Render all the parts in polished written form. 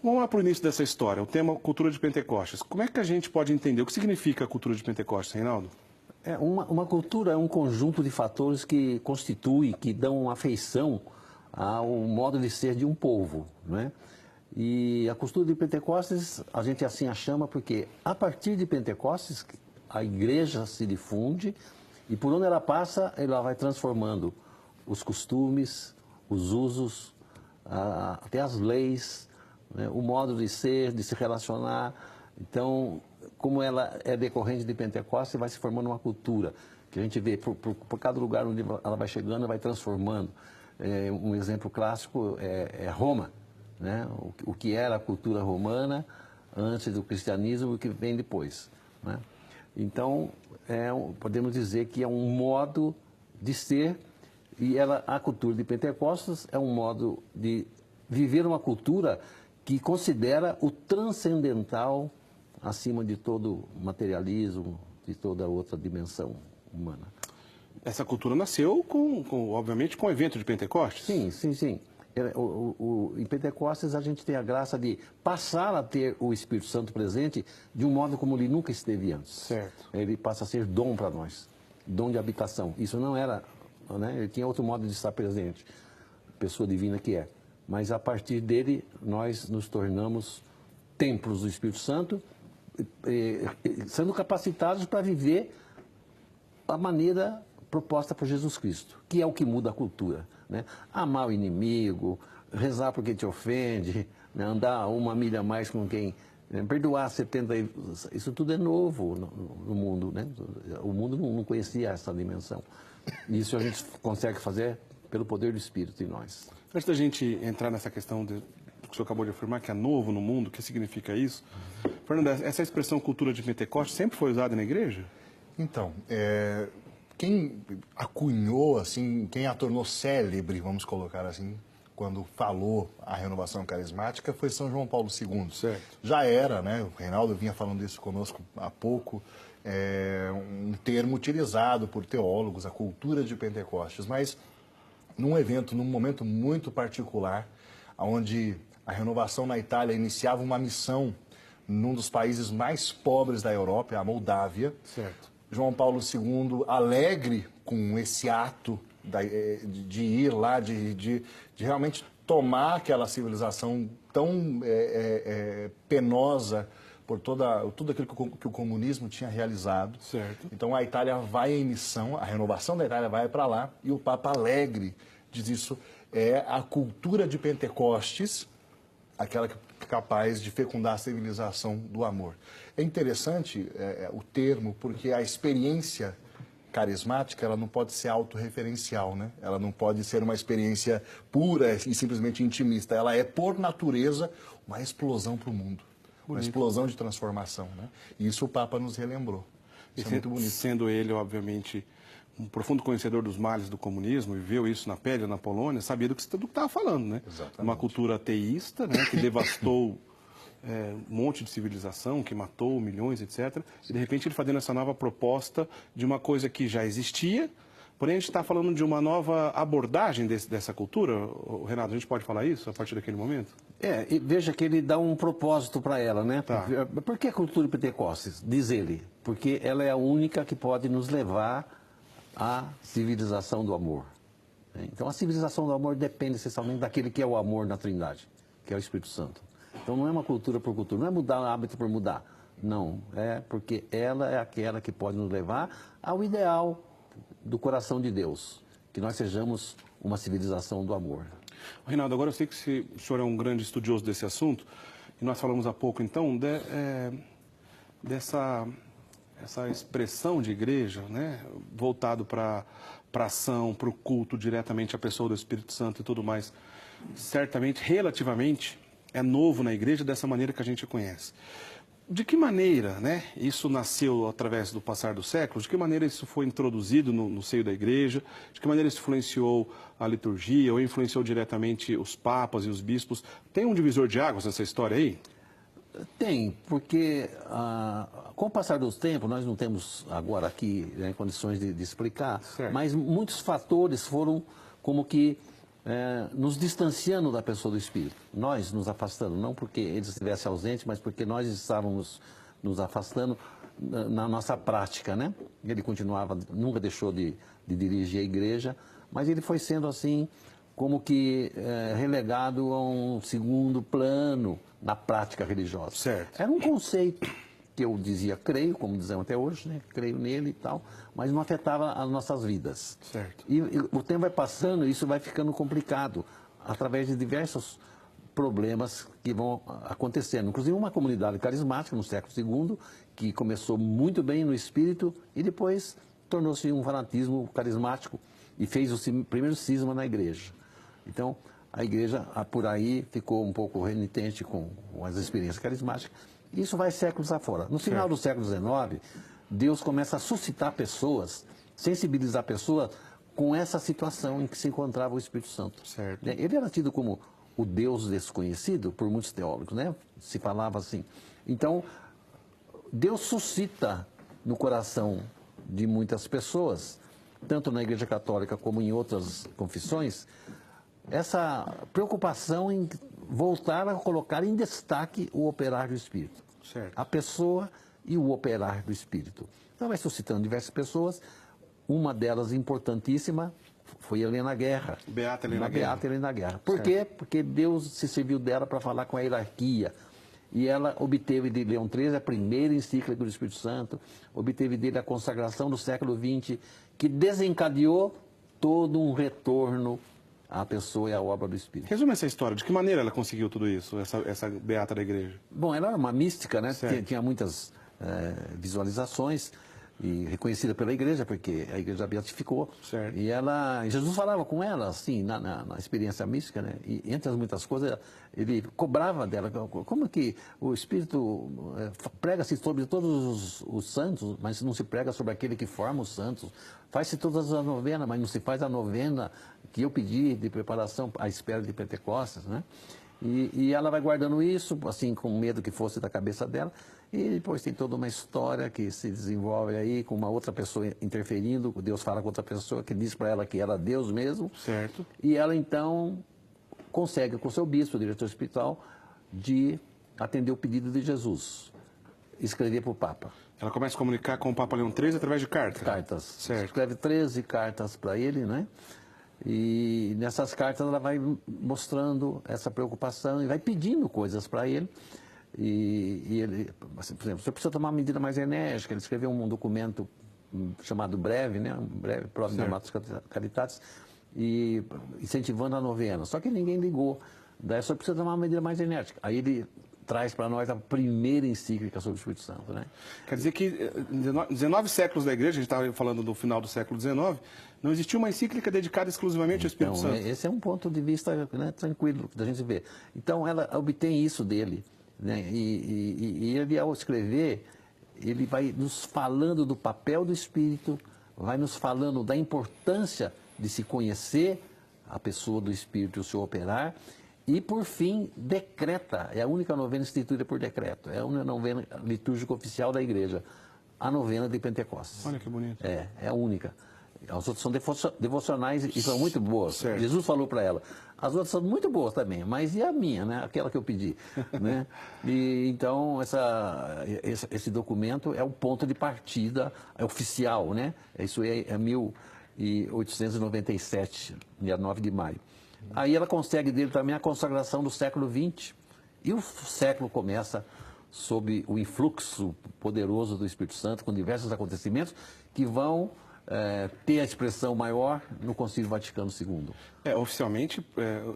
Vamos lá para o início dessa história, o tema cultura de Pentecostes. Como é que a gente pode entender? O que significa a cultura de Pentecostes, Reinaldo? Uma cultura é um conjunto de fatores que constitui, que dão afeição ao modo de ser de um povo, né? E a cultura de Pentecostes, a gente assim a chama porque a partir de Pentecostes a igreja se difunde e por onde ela passa, ela vai transformando os costumes, os usos, até as leis, né? O modo de ser, de se relacionar. Então, como ela é decorrente de Pentecostes, vai se formando uma cultura que a gente vê por cada lugar onde ela vai chegando, vai transformando. Um exemplo clássico é Roma, né? O que era a cultura romana antes do cristianismo e o que vem depois, né? Então, podemos dizer que é um modo de ser e a cultura de Pentecostes é um modo de viver uma cultura que considera o transcendental acima de todo materialismo, de toda outra dimensão humana. Essa cultura nasceu, obviamente, com o evento de Pentecostes? Sim. Em Pentecostes a gente tem a graça de passar a ter o Espírito Santo presente de um modo como ele nunca esteve antes. Certo. Ele passa a ser dom para nós, dom de habitação. Isso não era, né? Ele tinha outro modo de estar presente, pessoa divina que é. Mas a partir dele nós nos tornamos templos do Espírito Santo, sendo capacitados para viver a maneira proposta por Jesus Cristo, que é o que muda a cultura, né? Amar o inimigo, rezar por quem te ofende, né? Andar uma milha a mais com quem... perdoar 70... Isso tudo é novo no mundo, né? O mundo não conhecia essa dimensão. Isso a gente consegue fazer pelo poder do Espírito em nós. Antes da gente entrar nessa questão que o senhor acabou de afirmar, que é novo no mundo, o que significa isso? Fernando, essa expressão cultura de Pentecostes sempre foi usada na igreja? Então, quem acunhou, assim, quem a tornou célebre, vamos colocar assim, quando falou a renovação carismática, foi São João Paulo II. Certo. Já era, né? O Reinaldo vinha falando disso conosco há pouco, um termo utilizado por teólogos, a cultura de Pentecostes, mas num evento, num momento muito particular, onde a renovação na Itália iniciava uma missão num dos países mais pobres da Europa, a Moldávia. Certo. João Paulo II, alegre com esse ato de ir lá, de realmente tomar aquela civilização tão penosa por tudo aquilo que o comunismo tinha realizado. Certo. Então a Itália vai em missão, a renovação da Itália vai para lá, e o Papa alegre diz isso, é a cultura de Pentecostes, aquela que é capaz de fecundar a civilização do amor. É interessante o termo, porque a experiência carismática, ela não pode ser autorreferencial, né? Ela não pode ser uma experiência pura e simplesmente intimista. Ela é, por natureza, uma explosão para o mundo. Uma explosão de transformação, né? E isso o Papa nos relembrou. Isso é muito bonito. Sendo ele, obviamente, um profundo conhecedor dos males do comunismo, e viu isso na pele na Polônia, sabia do que estava falando, né? Exatamente. Uma cultura ateísta, né, que devastou um monte de civilização, que matou milhões, etc. E, de repente, ele fazendo essa nova proposta de uma coisa que já existia, porém, a gente está falando de uma nova abordagem dessa cultura. Renato, a gente pode falar isso a partir daquele momento? E veja que ele dá um propósito para ela, né? Tá. Por que a cultura de Pentecostes? Diz ele, porque ela é a única que pode nos levar à civilização do amor. Então, a civilização do amor depende essencialmente daquele que é o amor na Trindade, que é o Espírito Santo. Então, não é uma cultura por cultura, não é mudar o hábito por mudar. Não, é porque ela é aquela que pode nos levar ao ideal do coração de Deus, que nós sejamos uma civilização do amor. Reinaldo, agora eu sei que o senhor é um grande estudioso desse assunto, e nós falamos há pouco, então, dessa expressão de igreja, né, voltado para a ação, para o culto diretamente à pessoa do Espírito Santo e tudo mais, certamente, relativamente, é novo na igreja dessa maneira que a gente conhece. De que maneira, né, isso nasceu através do passar dos séculos? De que maneira isso foi introduzido no seio da igreja? De que maneira isso influenciou a liturgia ou influenciou diretamente os papas e os bispos? Tem um divisor de águas nessa história aí? Tem, porque com o passar dos tempos, nós não temos agora aqui, né, condições de explicar, Certo. mas muitos fatores foram como que nos distanciando da pessoa do Espírito. Nós nos afastando, não porque ele estivesse ausente, mas porque nós estávamos nos afastando na nossa prática, né? Ele continuava, nunca deixou de dirigir a igreja, mas ele foi sendo assim, como que relegado a um segundo plano na prática religiosa. Certo. Era um conceito que eu dizia, creio, como dizemos até hoje, né? Creio nele e tal, mas não afetava as nossas vidas. Certo. E o tempo vai passando e isso vai ficando complicado, através de diversos problemas que vão acontecendo. Inclusive uma comunidade carismática no século II, que começou muito bem no espírito e depois tornou-se um fanatismo carismático e fez o primeiro cisma na igreja. Então, a igreja, por aí, ficou um pouco renitente com as experiências carismáticas. Isso vai séculos afora. No final do século XIX, Deus começa a suscitar pessoas, sensibilizar pessoas com essa situação em que se encontrava o Espírito Santo. Certo. Ele era tido como o Deus desconhecido por muitos teólogos, né? Se falava assim. Então, Deus suscita no coração de muitas pessoas, tanto na Igreja Católica como em outras confissões, essa preocupação em voltar a colocar em destaque o operar do Espírito. Certo. A pessoa e o operar do Espírito. Então vai suscitando diversas pessoas, uma delas importantíssima foi Helena Guerra. Beata Helena Guerra. Beata Helena Guerra. Por quê? Porque Deus se serviu dela para falar com a hierarquia. E ela obteve de Leão XIII a primeira encíclica do Espírito Santo, obteve dele a consagração do século XX, que desencadeou todo um retorno à pessoa e à obra do Espírito. Resume essa história. De que maneira ela conseguiu tudo isso, essa beata da igreja? Bom, ela era uma mística, né? Certo. Tinha muitas visualizações e reconhecida pela igreja, porque a igreja a beatificou. Certo. E Jesus falava com ela, assim, na experiência mística, né? E entre as muitas coisas, ele cobrava dela. Como que o Espírito prega-se sobre todos os santos, mas não se prega sobre aquele que forma os santos? Faz-se todas as novenas, mas não se faz a novena que eu pedi de preparação à espera de Pentecostes, né? E ela vai guardando isso, assim, com medo que fosse da cabeça dela. E depois tem toda uma história que se desenvolve aí com uma outra pessoa interferindo. Deus fala com outra pessoa que diz para ela que era Deus mesmo. Certo. E ela, então, consegue, com o seu bispo, o diretor espiritual, de atender o pedido de Jesus. Escrever para o Papa. Ela começa a comunicar com o Papa Leão XIII através de cartas. Cartas. Certo. Escreve 13 cartas para ele, né? E nessas cartas ela vai mostrando essa preocupação e vai pedindo coisas para ele. E ele, assim, por exemplo, você precisa tomar uma medida mais enérgica. Ele escreveu um documento chamado Breve, né? Um breve, Pro Matus Caritatis, e incentivando a novena. Só que ninguém ligou. Daí só precisa tomar uma medida mais enérgica. Aí ele traz para nós a primeira encíclica sobre o Espírito Santo, né? Quer dizer que 19 séculos da igreja, a gente estava falando do final do século XIX, não existia uma encíclica dedicada exclusivamente ao Espírito Então, Santo. esse é um ponto de vista, né, tranquilo da gente ver. Então, ela obtém isso dele, né? E ele, ao escrever, ele vai nos falando do papel do Espírito, vai nos falando da importância de se conhecer a pessoa do Espírito e o seu operar. E, por fim, decreta, é a única novena instituída por decreto, é a única novena litúrgica oficial da igreja, a novena de Pentecostes. Olha que bonito. É a única. As outras são devocionais e são muito boas. Certo. Jesus falou para ela. As outras são muito boas também, mas e a minha, né? Aquela que eu pedi, né? E então esse documento é o ponto de partida, é oficial, né? Isso é 1897, dia 9 de maio. Aí ela consegue dele também a consagração do século XX. E o século começa sob o influxo poderoso do Espírito Santo, com diversos acontecimentos que vão ter a expressão maior no Concílio Vaticano II. Oficialmente,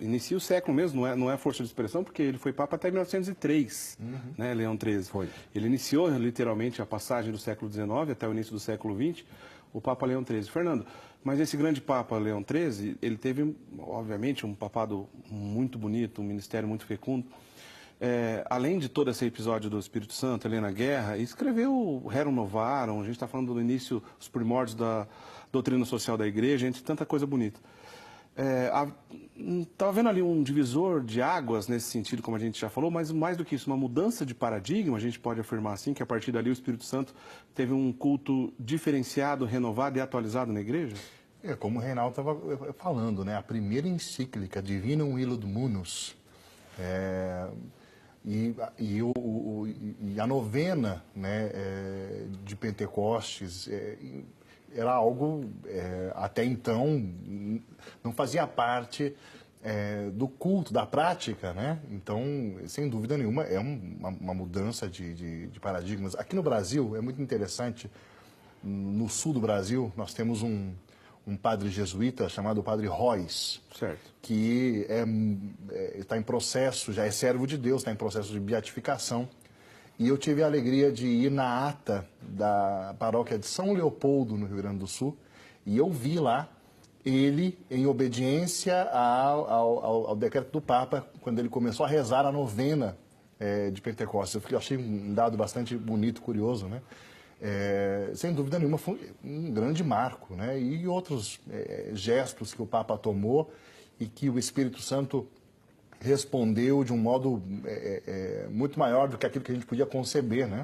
inicia o século mesmo, não é força de expressão, porque ele foi Papa até 1903, né, Leão XIII. Foi. Ele iniciou, literalmente, a passagem do século XIX até o início do século XX, o Papa Leão XIII. Fernando, mas esse grande Papa Leão XIII, ele teve, obviamente, um papado muito bonito, um ministério muito fecundo. Além de todo esse episódio do Espírito Santo, Helena Guerra, escreveu Rerum Novarum, a gente está falando do início, os primórdios da doutrina social da igreja, entre tanta coisa bonita. Estava vendo ali um divisor de águas nesse sentido, como a gente já falou, mas mais do que isso, uma mudança de paradigma, a gente pode afirmar assim, que a partir dali o Espírito Santo teve um culto diferenciado, renovado e atualizado na igreja? É, como o Reinaldo estava falando, né? A primeira encíclica, Divinum Illud Munus, e a novena, né, de Pentecostes era algo, até então, não fazia parte do culto, da prática, né? Então, sem dúvida nenhuma, é uma mudança de paradigmas. Aqui no Brasil, é muito interessante, no sul do Brasil, nós temos um padre jesuíta chamado Padre Royce, Certo. que está em processo, já é servo de Deus, está em processo de beatificação. E eu tive a alegria de ir na ata da paróquia de São Leopoldo, no Rio Grande do Sul, e eu vi lá ele, em obediência ao decreto do Papa, quando ele começou a rezar a novena de Pentecostes. Eu achei um dado bastante bonito, curioso, né? Sem dúvida nenhuma, foi um grande marco, né? E outros gestos que o Papa tomou e que o Espírito Santo respondeu de um modo muito maior do que aquilo que a gente podia conceber, né?